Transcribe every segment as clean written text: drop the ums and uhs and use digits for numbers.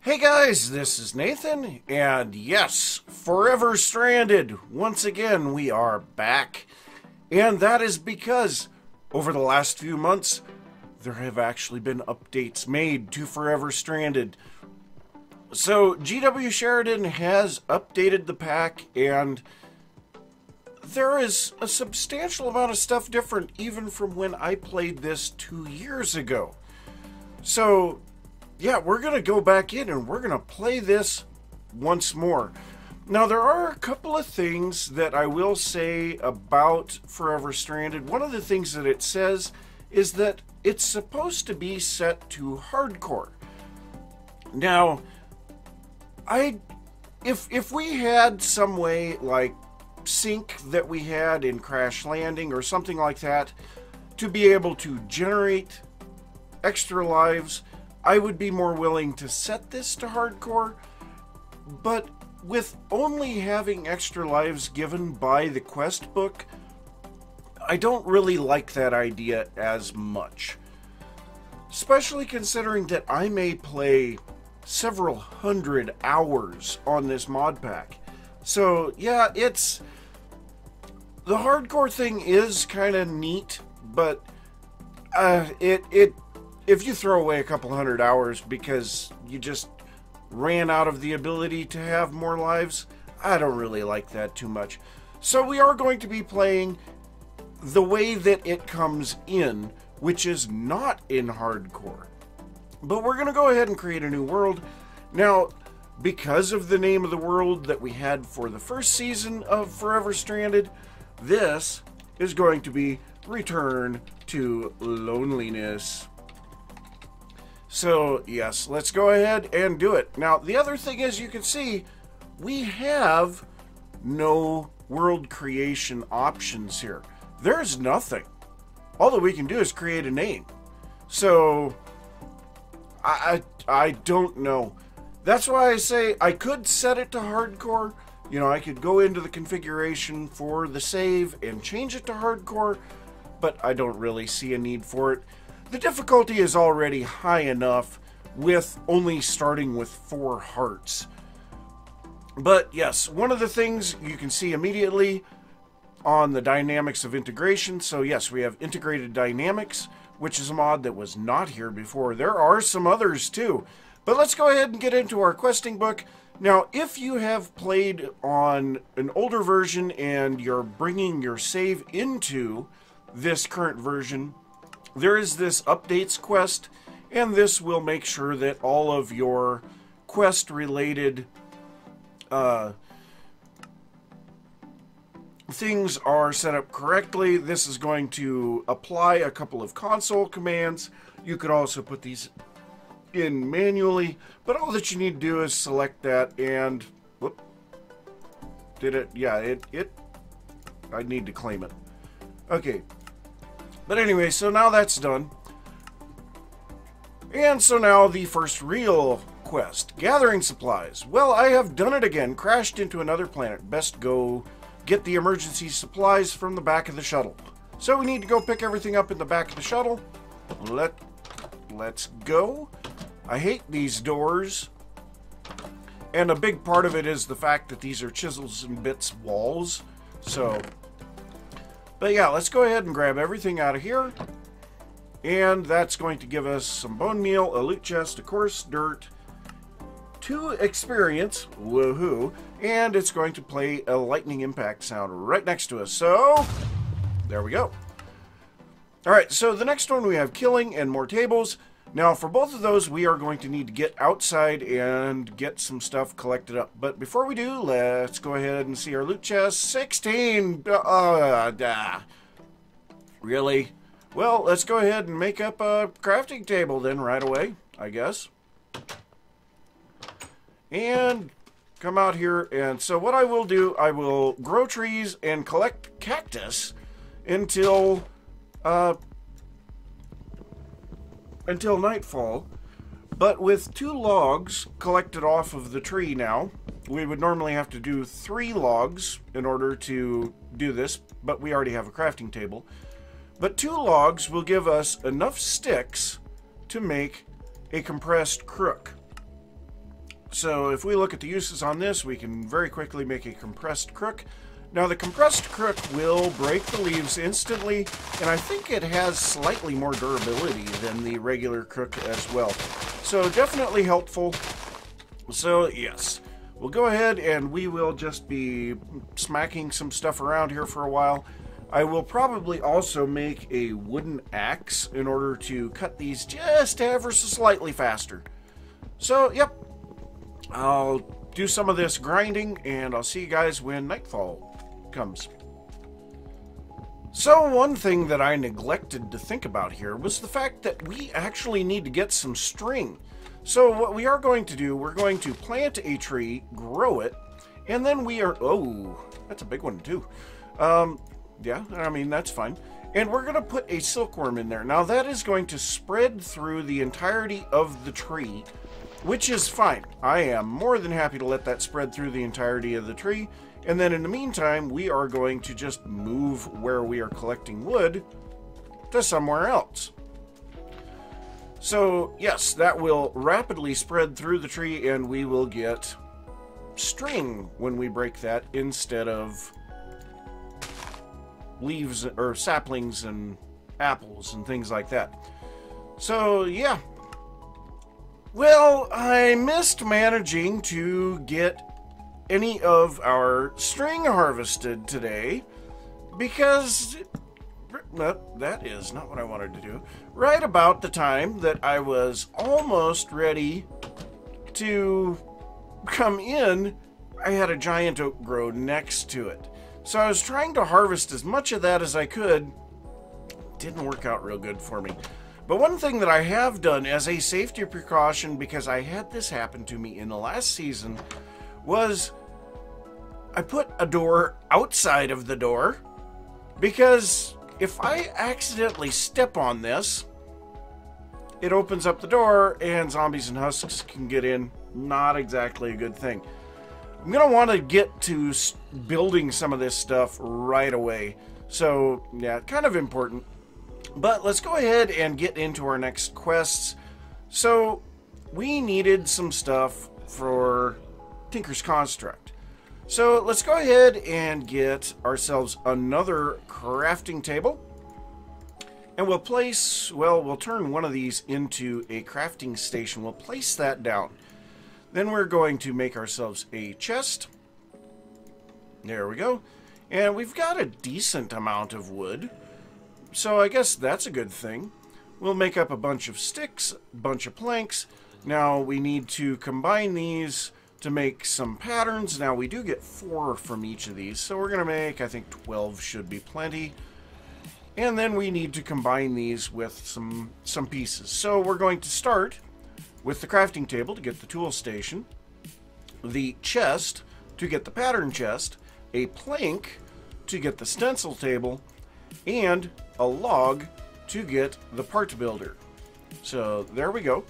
Hey guys, this is Nathan, and yes, Forever Stranded. Once again, we are back. And that is because over the last few months, there have actually been updates made to Forever Stranded. So, GW Sheridan has updated the pack, and there is a substantial amount of stuff different even from when I played this 2 years ago. So, yeah, we're going to go back in and we're going to play this once more. Now, there are a couple of things that I will say about Forever Stranded. One of the things that it says is that it's supposed to be set to hardcore. Now, if we had some way like sync that we had in Crash Landing or something like that to be able to generate extra lives, I would be more willing to set this to hardcore, but with only having extra lives given by the quest book, I don't really like that idea as much. Especially considering that I may play several hundred hours on this mod pack. So yeah, the hardcore thing is kind of neat, but if you throw away a couple hundred hours because you just ran out of the ability to have more lives, I don't really like that too much. So we are going to be playing the way that it comes in, which is not in hardcore. But we're going to go ahead and create a new world. Now, because of the name of the world that we had for the first season of Forever Stranded, this is going to be Return to Loneliness. So, yes, let's go ahead and do it. Now, the other thing is, you can see, we have no world creation options here. There's nothing. All that we can do is create a name. So, I don't know. That's why I say I could set it to hardcore. You know, I could go into the configuration for the save and change it to hardcore, but I don't really see a need for it. The difficulty is already high enough with only starting with 4 hearts. But yes, one of the things you can see immediately on the dynamics of integration. So yes, we have integrated dynamics, which is a mod that was not here before. There are some others too. But let's go ahead and get into our questing book. Now, if you have played on an older version and you're bringing your save into this current version, there is this updates quest, and this will make sure that all of your quest-related things are set up correctly. This is going to apply a couple of console commands. You could also put these in manually, but all that you need to do is select that and... Whoop. Did it? Yeah, I need to claim it. Okay. But anyway, so now that's done. And so now the first real quest. Gathering supplies. Well, I have done it again. Crashed into another planet. Best go get the emergency supplies from the back of the shuttle. So we need to go pick everything up in the back of the shuttle. Let's go. I hate these doors. And a big part of it is the fact that these are chisels and bits walls. So... But yeah, let's go ahead and grab everything out of here. And that's going to give us some bone meal, a loot chest, of course, dirt, 2 experience, woohoo, and it's going to play a lightning impact sound right next to us. So, there we go. Alright, so the next one we have killing and more tables. Now, for both of those, we are going to need to get outside and get some stuff collected up. But before we do, let's go ahead and see our loot chest. 16! Really? Well, let's go ahead and make up a crafting table then right away, I guess. And come out here, and so what I will do, I will grow trees and collect cactus until nightfall, but with 2 logs collected off of the tree now. We would normally have to do 3 logs in order to do this, but we already have a crafting table. But 2 logs will give us enough sticks to make a compressed crook. So if we look at the uses on this, we can very quickly make a compressed crook. Now the compressed crook will break the leaves instantly, and I think it has slightly more durability than the regular crook as well. So definitely helpful. So yes, we'll go ahead and we will just be smacking some stuff around here for a while. I will probably also make a wooden axe in order to cut these just ever so slightly faster. So yep, I'll do some of this grinding and I'll see you guys when nightfall comes. So one thing that I neglected to think about here was the fact that we actually need to get some string. So what we are going to do, we're going to plant a tree, grow it, and then we are, oh, that's a big one too. Yeah, I mean, that's fine. And we're going to put a silkworm in there. Now that is going to spread through the entirety of the tree, which is fine. I am more than happy to let that spread through the entirety of the tree. And then in the meantime, we are going to just move where we are collecting wood to somewhere else. So yes, that will rapidly spread through the tree and we will get string when we break that instead of leaves or saplings and apples and things like that. So yeah. Well, I missed managing to get any of our string harvested today because that is not what I wanted to do. Right about the time that I was almost ready to come in, I had a giant oak grow next to it. So I was trying to harvest as much of that as I could. Didn't work out real good for me. But one thing that I have done as a safety precaution, because I had this happen to me in the last season, was I put a door outside of the door, because if I accidentally step on this, it opens up the door and zombies and husks can get in. Not exactly a good thing. I'm going to want to get to building some of this stuff right away. So, yeah, kind of important. But let's go ahead and get into our next quests. So, we needed some stuff for Tinker's Construct. So, let's go ahead and get ourselves another crafting table. And we'll place, well, we'll turn one of these into a crafting station. We'll place that down. Then we're going to make ourselves a chest. There we go. And we've got a decent amount of wood. So I guess that's a good thing. We'll make up a bunch of sticks, a bunch of planks. Now we need to combine these to make some patterns. Now we do get 4 from each of these. So we're going to make, I think 12 should be plenty. And then we need to combine these with some pieces. So we're going to start with the crafting table to get the tool station, the chest to get the pattern chest, a plank to get the stencil table, and a log to get the part builder. So there we go.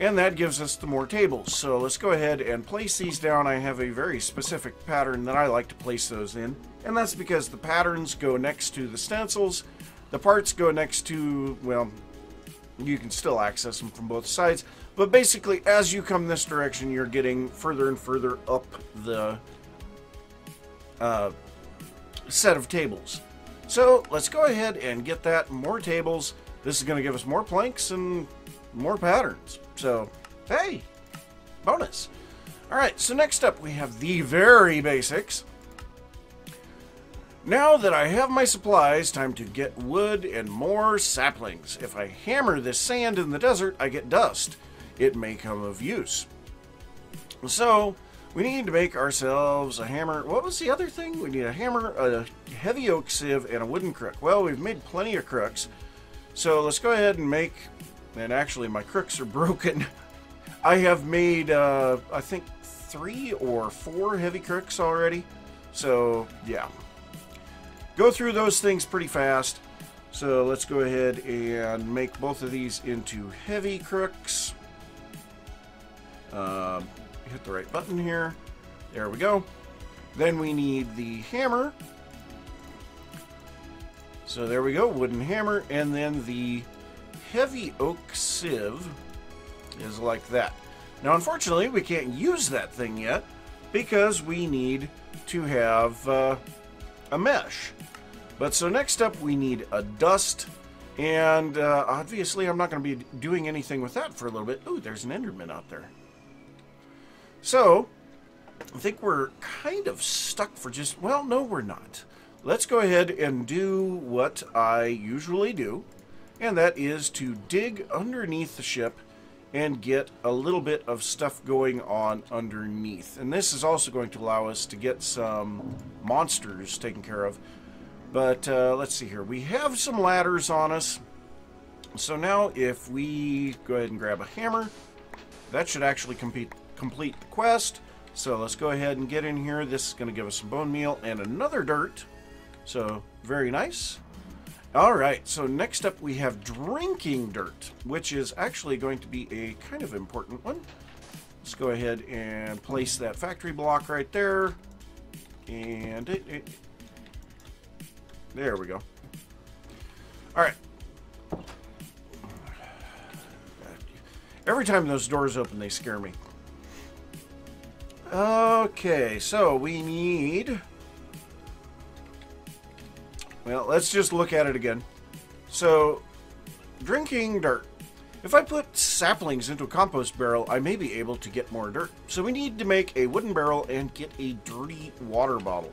And that gives us the more tables. So let's go ahead and place these down. I have a very specific pattern that I like to place those in. And that's because the patterns go next to the stencils. The parts go next to, well, you can still access them from both sides. But basically, as you come this direction, you're getting further and further up the set of tables. So let's go ahead and get that. More tables. This is going to give us more planks and more patterns. So, hey, bonus. All right, so next up we have the very basics. Now that I have my supplies, time to get wood and more saplings. If I hammer this sand in the desert, I get dust. It may come of use. So, we need to make ourselves a hammer. What was the other thing? We need a hammer, a heavy oak sieve, and a wooden crook. Well, we've made plenty of crooks. So let's go ahead and make, and actually my crooks are broken. I have made, I think 3 or 4 heavy crooks already. So, yeah. Go through those things pretty fast. So let's go ahead and make both of these into heavy crooks. Hit the right button here. There we go. Then we need the hammer. So there we go, wooden hammer. And then the heavy oak sieve is like that. Now, unfortunately, we can't use that thing yet because we need to have a mesh. But so next up, we need a dust. And obviously, I'm not going to be doing anything with that for a little bit. Ooh, there's an Enderman out there. So, I think we're kind of stuck for just... Well, no, we're not. Let's go ahead and do what I usually do. And that is to dig underneath the ship and get a little bit of stuff going on underneath. And this is also going to allow us to get some monsters taken care of. But let's see here. We have some ladders on us. So now if we go ahead and grab a hammer, that should actually complete the quest. So let's go ahead and get in here. This is going to give us some bone meal and another dirt. So very nice. Alright, so next up we have drinking dirt, which is actually going to be a kind of important one. Let's go ahead and place that factory block right there. And there we go. Alright. Every time those doors open, they scare me. Okay, so we need... Well, let's just look at it again. So, drinking dirt. If I put saplings into a compost barrel, I may be able to get more dirt. So we need to make a wooden barrel and get a dirty water bottle.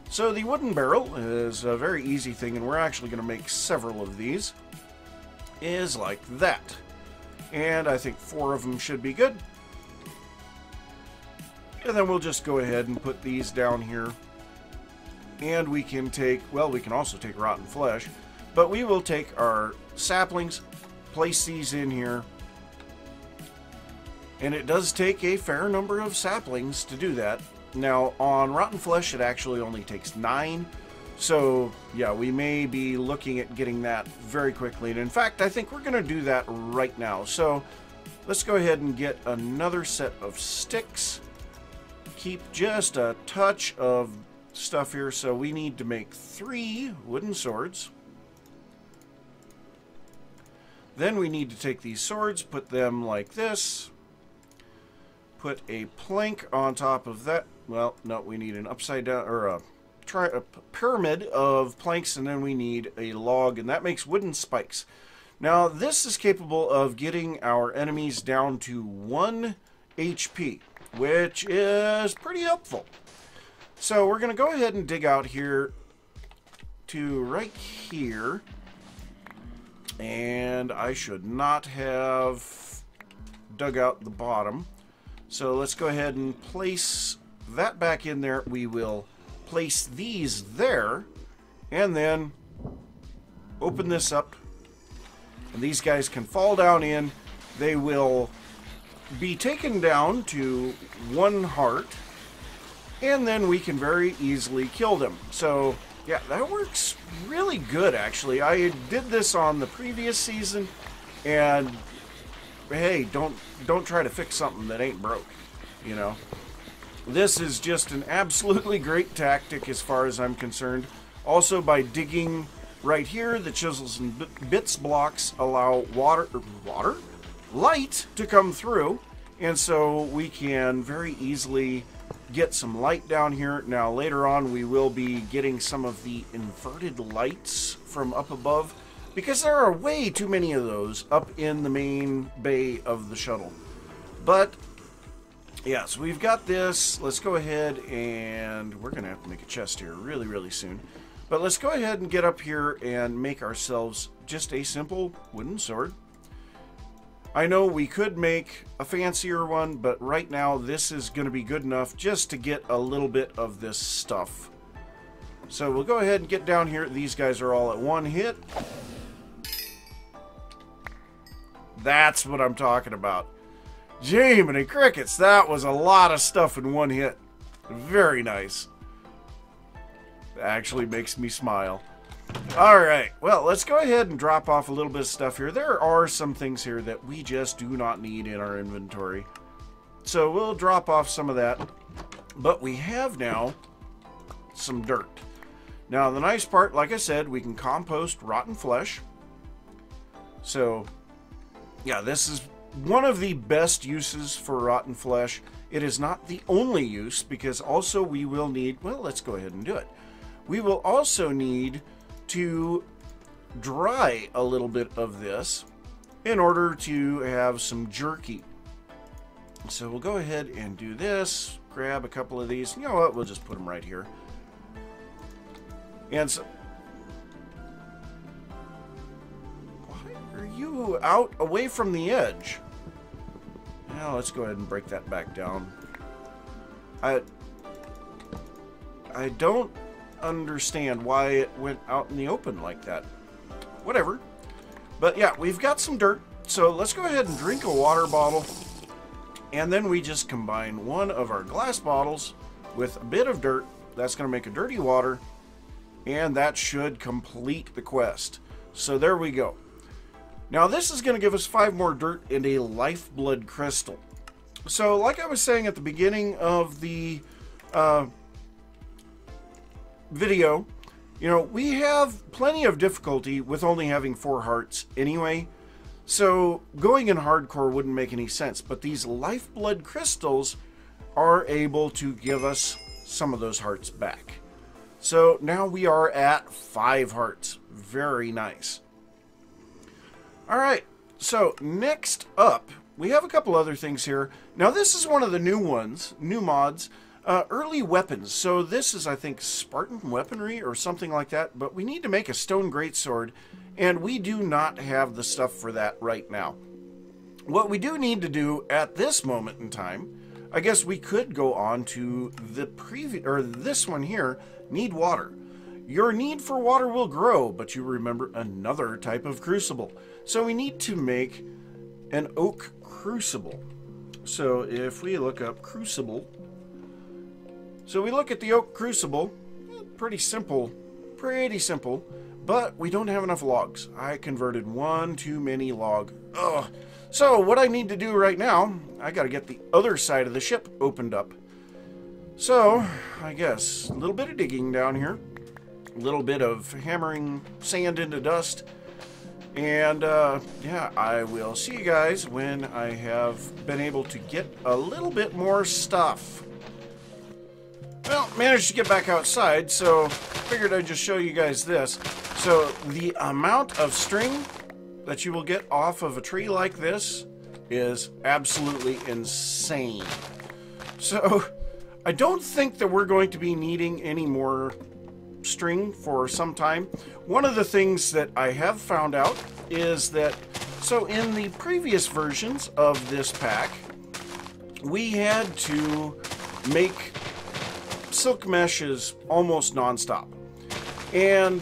So the wooden barrel is a very easy thing, and we're actually going to make several of these. Is like that. And I think 4 of them should be good. And then we'll just go ahead and put these down here. And we can take, well, we can also take rotten flesh. But we will take our saplings, place these in here. And it does take a fair number of saplings to do that. Now, on rotten flesh, it actually only takes 9. So, yeah, we may be looking at getting that very quickly. And in fact, I think we're going to do that right now. So, let's go ahead and get another set of sticks. Keep just a touch of stuff here. So, we need to make 3 wooden swords. Then we need to take these swords, put them like this. Put a plank on top of that. Well, no, we need an upside down, or a pyramid of planks, and then we need a log, and that makes wooden spikes. Now, this is capable of getting our enemies down to 1 HP, which is pretty helpful. So we're going to go ahead and dig out here to right here. And I should not have dug out the bottom. So let's go ahead and place that back in there. We will place these there. And then open this up. And these guys can fall down in. They will be taken down to 1 heart. And then we can very easily kill them. So, yeah, that works really good, actually. I did this on the previous season, and hey, don't try to fix something that ain't broke, you know. This is just an absolutely great tactic as far as I'm concerned. Also, by digging right here, the chisels and bits blocks allow light to come through, and so we can very easily get some light down here. Now later on we will be getting some of the inverted lights from up above, because there are way too many of those up in the main bay of the shuttle. But yeah, so we've got this. Let's go ahead, and we're gonna have to make a chest here really soon. But let's go ahead and get up here and make ourselves just a simple wooden sword. I know we could make a fancier one, but right now this is going to be good enough just to get a little bit of this stuff. So we'll go ahead and get down here. These guys are all at 1 hit. That's what I'm talking about. Jiminy crickets, that was a lot of stuff in 1 hit. Very nice. That actually makes me smile. Alright, well, let's go ahead and drop off a little bit of stuff here. There are some things here that we just do not need in our inventory. So we'll drop off some of that. But we have now some dirt. Now, the nice part, like I said, we can compost rotten flesh. So, yeah, this is one of the best uses for rotten flesh. It is not the only use, because also we will need, well, let's go ahead and do it. We will also need to dry a little bit of this in order to have some jerky. So we'll go ahead and do this, grab a couple of these. You know what, we'll just put them right here. And so, why are you out away from the edge? Now let's go ahead and break that back down. I don't understand why it went out in the open like that. Whatever. But yeah, we've got some dirt. So let's go ahead and drink a water bottle. And then we just combine one of our glass bottles with a bit of dirt. That's going to make a dirty water. And that should complete the quest. So there we go. Now this is going to give us 5 more dirt and a lifeblood crystal. So like I was saying at the beginning of the video, you know, we have plenty of difficulty with only having 4 hearts anyway. So going in hardcore wouldn't make any sense. But these lifeblood crystals are able to give us some of those hearts back. So now we are at 5 hearts. Very nice. Alright, so next up, we have a couple other things here. Now this is one of the new ones, new mods, early weapons. So this is, I think, Spartan weaponry or something like that, but we need to make a stone greatsword, and we do not have the stuff for that right now. What we do need to do at this moment in time, I guess we could go on to the previous, or this one here, need water. Your need for water will grow, but you remember another type of crucible. So we need to make an oak crucible. So if we look up crucible, so we look at the oak crucible, pretty simple, but we don't have enough logs. I converted one too many log. Ugh. So what I need to do right now, I gotta get the other side of the ship opened up. So I guess a little bit of digging down here. A little bit of hammering sand into dust, and yeah, I will see you guys when I have been able to get a little bit more stuff. Well, managed to get back outside, so figured I'd just show you guys this. So the amount of string that you will get off of a tree like this is absolutely insane. So I don't think that we're going to be needing any more string for some time. One of the things that I have found out is that, so in the previous versions of this pack, we had to make silk meshes almost non-stop. And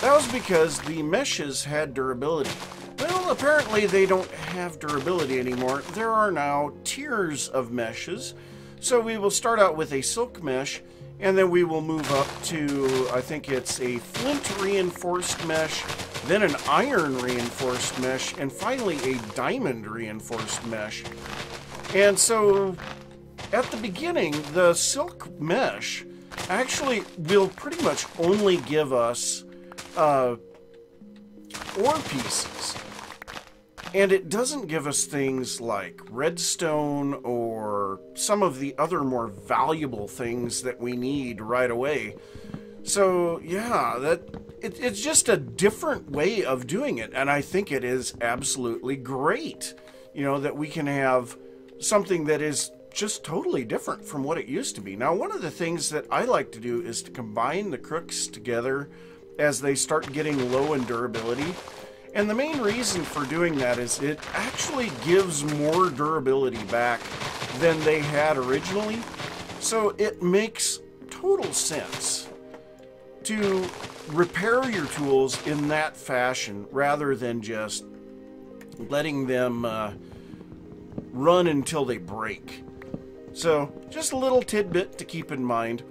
that was because the meshes had durability. Well, apparently they don't have durability anymore. There are now tiers of meshes. So we will start out with a silk mesh, and then we will move up to, I think it's a flint reinforced mesh, then an iron reinforced mesh, and finally a diamond reinforced mesh. And so at the beginning, the silk mesh actually will pretty much only give us ore pieces. And it doesn't give us things like redstone or some of the other more valuable things that we need right away. So yeah, it's just a different way of doing it, and I think it is absolutely great. You know, that we can have something that is just totally different from what it used to be. Now, one of the things that I like to do is to combine the crooks together as they start getting low in durability. And the main reason for doing that is it actually gives more durability back than they had originally. So it makes total sense to repair your tools in that fashion rather than just letting them run until they break. So just a little tidbit to keep in mind.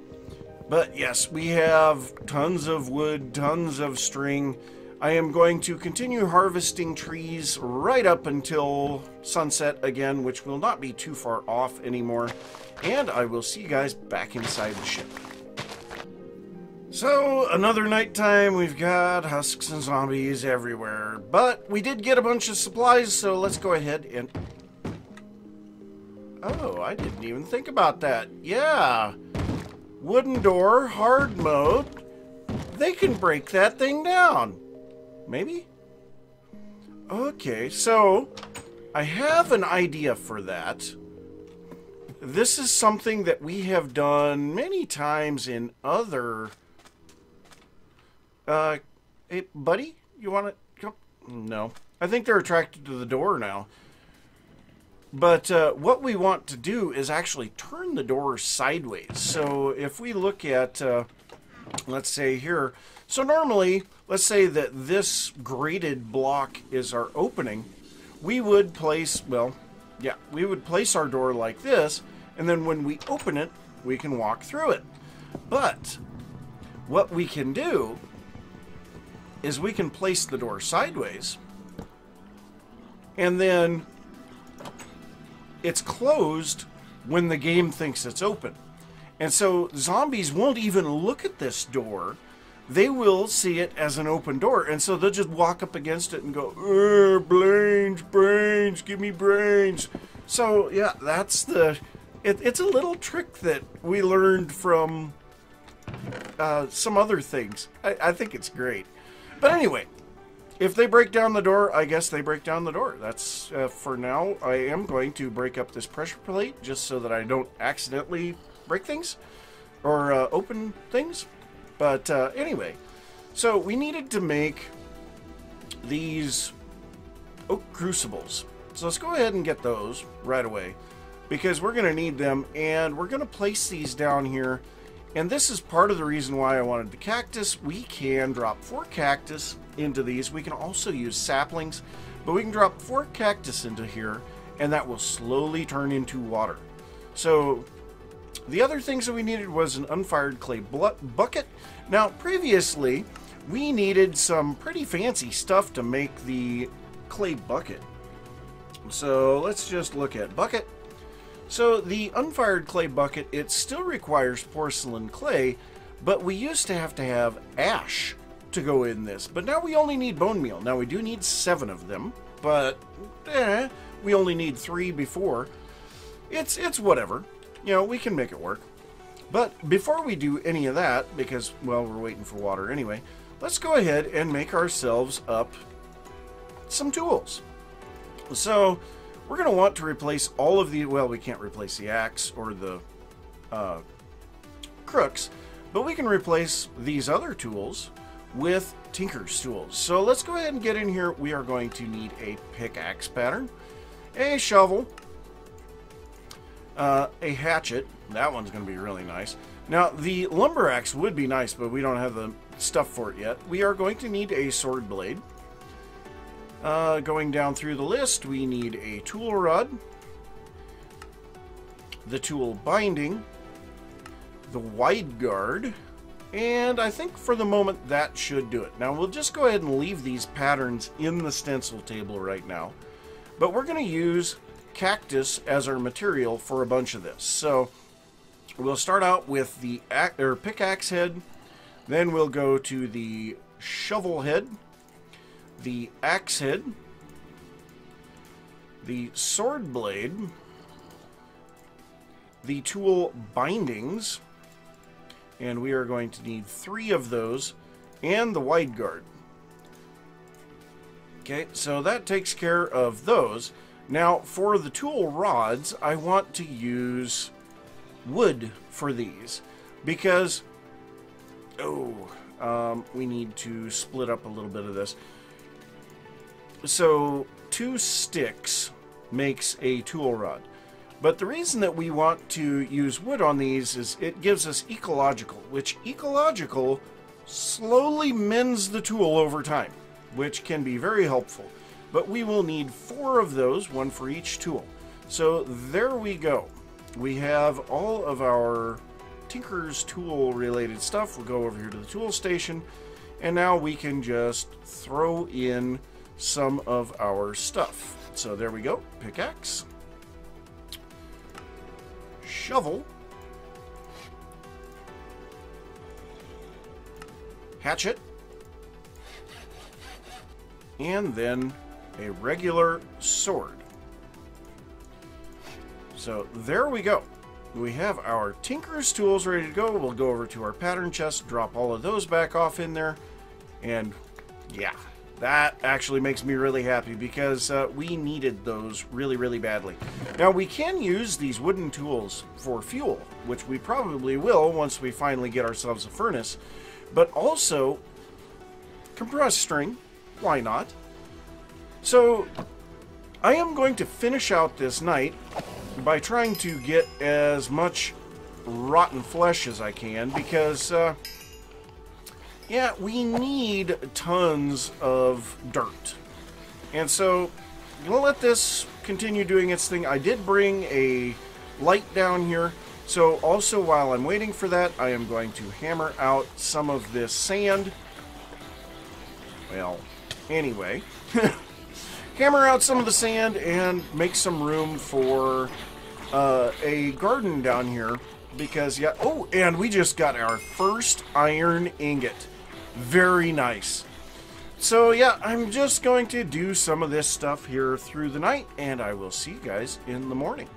But yes, we have tons of wood, tons of string. I am going to continue harvesting trees right up until sunset again, which will not be too far off anymore. And I will see you guys back inside the ship. So, another nighttime, we've got husks and zombies everywhere. But we did get a bunch of supplies, so let's go ahead and... Oh, I didn't even think about that. Yeah. Wooden door, hard mode. They can break that thing down. Maybe? Okay, so I have an idea for that. This is something that we have done many times in other... hey, buddy? You want to come? No. I think they're attracted to the door now. But what we want to do is actually turn the door sideways. So if we look at, let's say here, so normally, let's say that this graded block is our opening, we would place, well, yeah, we would place our door like this, and then when we open it, we can walk through it. But what we can do is we can place the door sideways, and then it's closed when the game thinks it's open. And so zombies won't even look at this door. They will see it as an open door. And so they'll just walk up against it and go, brains, brains, give me brains. So, yeah, that's the... It's a little trick that we learned from some other things. I think it's great. But anyway, if they break down the door, I guess they break down the door. That's, for now, I am going to break up this pressure plate just so that I don't accidentally break things or open things. But anyway, so we needed to make these oak crucibles. So let's go ahead and get those right away because we're going to need them, and we're going to place these down here. And this is part of the reason why I wanted the cactus. We can drop 4 cactus into these. We can also use saplings, but we can drop 4 cactus into here, and that will slowly turn into water. So the other things that we needed was an unfired clay bucket. Now, previously, we needed some pretty fancy stuff to make the clay bucket. So let's just look at bucket. So the unfired clay bucket, it still requires porcelain clay, but we used to have ash to go in this. But now we only need bone meal. Now we do need 7 of them, but we only need 3 before. It's whatever. You know, we can make it work. But before we do any of that, because, well, we're waiting for water anyway, let's go ahead and make ourselves up some tools. So we're going to want to replace all of the, well, we can't replace the axe or the crooks, but we can replace these other tools with tinker's tools. So let's go ahead and get in here. We are going to need a pickaxe pattern, a shovel, a hatchet. That one's going to be really nice. Now, the lumber axe would be nice, but we don't have the stuff for it yet. We are going to need a sword blade. Going down through the list, we need a tool rod, the tool binding, the wide guard, and I think for the moment that should do it. Now, we'll just go ahead and leave these patterns in the stencil table right now, but we're going to use cactus as our material for a bunch of this. So we'll start out with the pickaxe head, then we'll go to the shovel head, the axe head, the sword blade, the tool bindings, and we are going to need 3 of those, and the wide guard. Okay, so that takes care of those. Now, for the tool rods, I want to use wood for these because, we need to split up a little bit of this. So 2 sticks makes a tool rod. But the reason that we want to use wood on these is it gives us ecological, which ecological slowly mends the tool over time, which can be very helpful. But we will need 4 of those, 1 for each tool. So there we go. We have all of our Tinker's tool related stuff. We'll go over here to the tool station, and now we can just throw in some of our stuff. So there we go. Pickaxe, shovel, hatchet, and then a regular sword. So there we go. We have our Tinker's tools ready to go. We'll go over to our pattern chest, drop all of those back off in there, and yeah, that actually makes me really happy because we needed those really, really badly. Now, we can use these wooden tools for fuel, which we probably will once we finally get ourselves a furnace, but also compressed string, why not? So, I am going to finish out this night by trying to get as much rotten flesh as I can because, yeah, we need tons of dirt. And so, I'm going to let this continue doing its thing. I did bring a light down here, so also while I'm waiting for that, I am going to hammer out some of this sand. Well, anyway. Hammer out some of the sand and make some room for a garden down here because, yeah, oh, and we just got our first iron ingot. Very nice. So, yeah, I'm just going to do some of this stuff here through the night, and I will see you guys in the morning.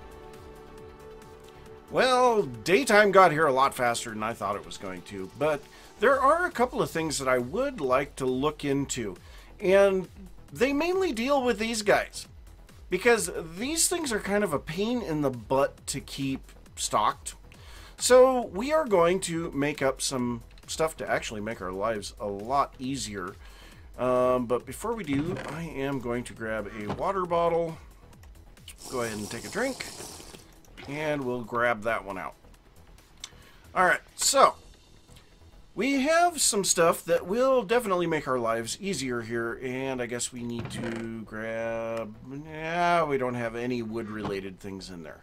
Well, daytime got here a lot faster than I thought it was going to, but there are a couple of things that I would like to look into, and they mainly deal with these guys, because these things are kind of a pain in the butt to keep stocked. So we are going to make up some stuff to actually make our lives a lot easier. But before we do, I am going to grab a water bottle, go ahead and take a drink, and we'll grab that one out. Alright, so we have some stuff that will definitely make our lives easier here, and I guess we need to grab... yeah, we don't have any wood-related things in there.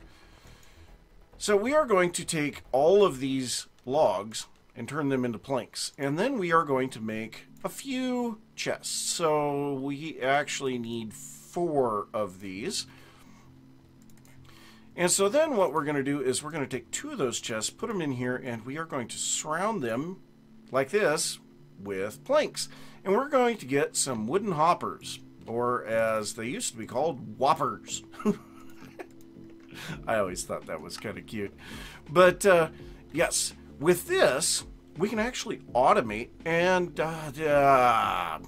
So we are going to take all of these logs and turn them into planks, and then we are going to make a few chests. So we actually need 4 of these. And so then what we're going to do is we're going to take 2 of those chests, put them in here, and we are going to surround them like this with planks. And we're going to get some wooden hoppers, or as they used to be called, whoppers. I always thought that was kind of cute. But yes, with this, we can actually automate, and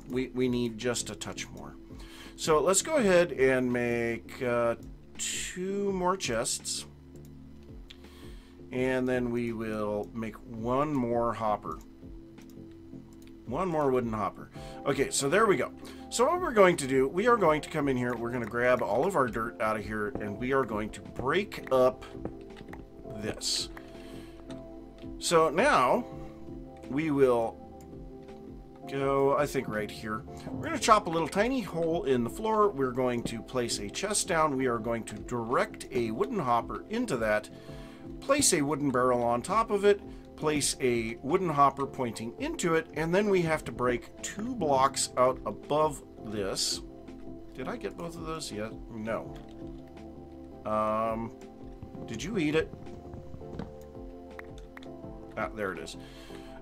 we need just a touch more. So let's go ahead and make 2 more chests. And then we will make 1 more hopper. 1 more wooden hopper. Okay, so there we go. So what we're going to do, we are going to come in here, we're going to grab all of our dirt out of here, and we are going to break up this. So now, we will go, I think, right here. We're going to chop a little tiny hole in the floor. We're going to place a chest down. We are going to direct a wooden hopper into that, place a wooden barrel on top of it, place a wooden hopper pointing into it, and then we have to break 2 blocks out above this. Did I get both of those yet? No. Did you eat it? Ah, there it is.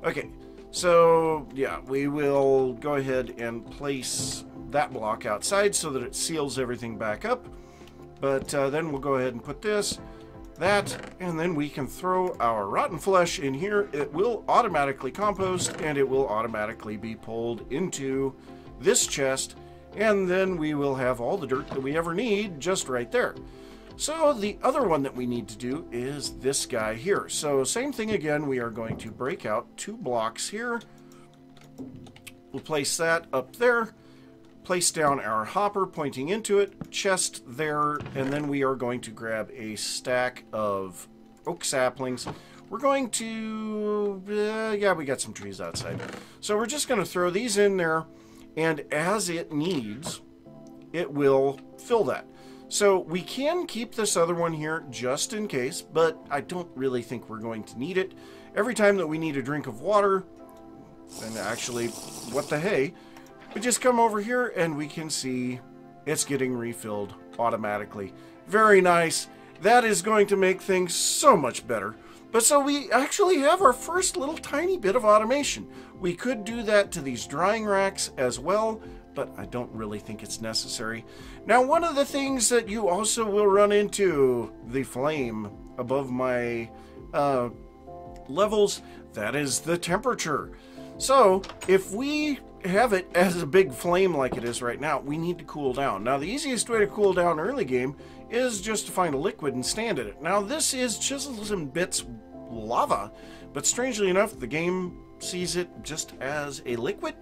Okay, so yeah, we will go ahead and place that block outside so that it seals everything back up. But then we'll go ahead and put this, that, and then we can throw our rotten flesh in here. It will automatically compost, and it will automatically be pulled into this chest, and then we will have all the dirt that we ever need just right there. So the other one that we need to do is this guy here. So same thing again, we are going to break out 2 blocks here. We'll place that up there. Place down our hopper pointing into it, chest there, and then we are going to grab a stack of oak saplings. We're going to, yeah, we got some trees outside. So we're just going to throw these in there, and as it needs, it will fill that. So we can keep this other one here just in case, but I don't really think we're going to need it. Every time that we need a drink of water, and actually, what the hey, we just come over here and we can see it's getting refilled automatically. Very nice. That is going to make things so much better. But so we actually have our first little tiny bit of automation. We could do that to these drying racks as well, but I don't really think it's necessary. Now, one of the things that you also will run into, the flame above my levels, that is the temperature. So if we have it as a big flame like it is right now, we need to cool down. Now, the easiest way to cool down early game is just to find a liquid and stand in it. Now, this is chisels and bits lava, but strangely enough, the game sees it just as a liquid,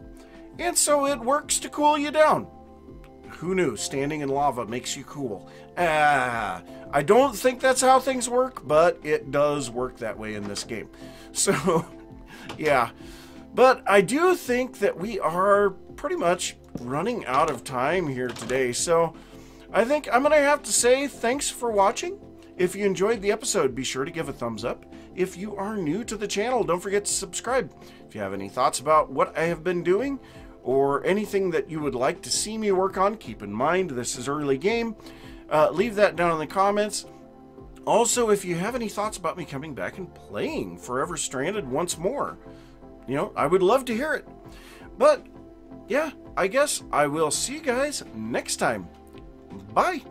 and so it works to cool you down. Who knew? Standing in lava makes you cool. I don't think that's how things work, but it does work that way in this game. So, yeah. But I do think that we are pretty much running out of time here today. So I think I'm going to have to say thanks for watching. If you enjoyed the episode, be sure to give a thumbs up. If you are new to the channel, don't forget to subscribe. If you have any thoughts about what I have been doing or anything that you would like to see me work on, keep in mind this is early game. Leave that down in the comments. Also, if you have any thoughts about me coming back and playing Forever Stranded once more, you know, I would love to hear it. But, yeah, I guess I will see you guys next time. Bye.